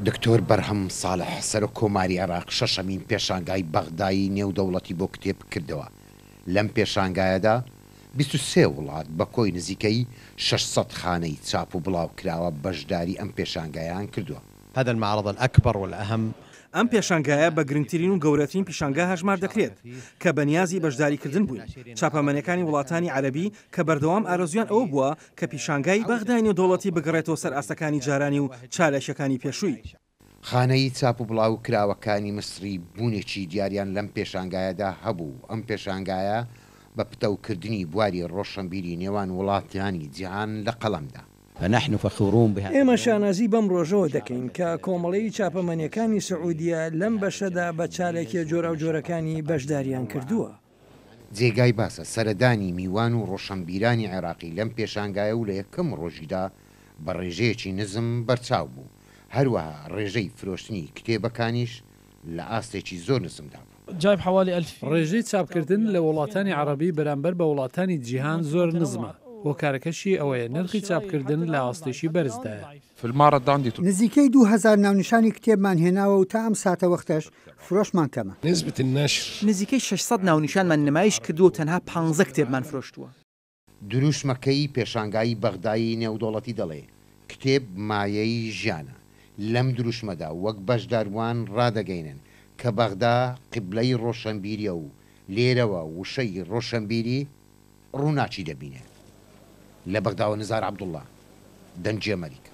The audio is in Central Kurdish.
دکتۆر بەرهەم ساڵح سەرۆک کۆماری عێراق شەشەمین پێشەنگای بەغدایی نێودەوڵەتی بۆ کتێب کردەوە. لەم پێشەنگایەدا 23 وڵات بە کۆی نزیکەی 600 خانەی چاپ و بڵاو کراوە بەشداری ئەم پێشەنگایان کردووە. هذا المعرض الأكبر والأهم. ئەم پێشەنگایە بە گرنگترین و گەورەترین پیشەنگا هەژمار دەکرێت کە بەنیازی بەشداریکردن بووین. چاپەمەنیەکانی وڵاتانی عەرەبی کە بەردەوام ئارەزویان ئەوە بووە کە پیشەنگای بەغدای نێودەوڵەتی بگەڕێتەوە سەر ئاستەکانی جارانی و چالێشەکانی پێشووی. خانەی چاپ و بڵاو کراوەکانی مسری بوونێکی دیاریان لەم پێشەنگایەدا هەبوو. ئەم پێشەنگایە بە پتەوکردنی بواری ڕۆشنبیری نێوان وڵاتانی جیهان لە قەڵەمدا. فنحن فخورون بها. ئێمە شانازی بەم ڕۆژەوە دەکەین کە کۆمەڵەی چاپەمەنیەکانی سعودیە لەم بەشەدا بە چالێکی جۆرە و جۆرەکانی بەشداریان کردووە. جێگای باسە سەردانی میوان و ڕۆشنبیرانی عێراقی لەم پێشەنگایە و لە یەکەم ڕۆژیدا بە ڕێژەیەکی نزم بەرچاو بوو. هەروەها ڕێژەی فرۆشتنی کتێبەکانیش لە ئاستێکی زۆر نزمدا بوو. جایب حوالی ئەلف. ڕێژەی چاپکردن لە وڵاتانی عەرەبی بەرامبەر بە وڵاتانی جیهان زۆر نزمە. هۆکارەکەشی ئەوەیە نرخی چاپکردن لە ئاستێکی بەرزدایە. نزیکەی 2000 ناونیشانی کتێبمان هێناوە و تا ئەم ساتە وەختەش فرۆشمان کەمە. نزیکەی 600 ناونیشانمان نمایش کردو و تەنها 15 کتێبمان فرۆشتووە. دروشمەکەی پێشەنگای بەغدایی نێودەوڵەتی دەڵێ کتێب مایەی ژیانە. لەم دروشمەدا وەک بەشداروان ڕادەگەینن کە بەغدا قیبلەی ڕۆشنبیریە و لێرەوە وشەی ڕۆشنبیری ڕووناچی دەبینێ. لە بەغداوە نزار عەبدوڵڵا دەنجی ئەمەریکا.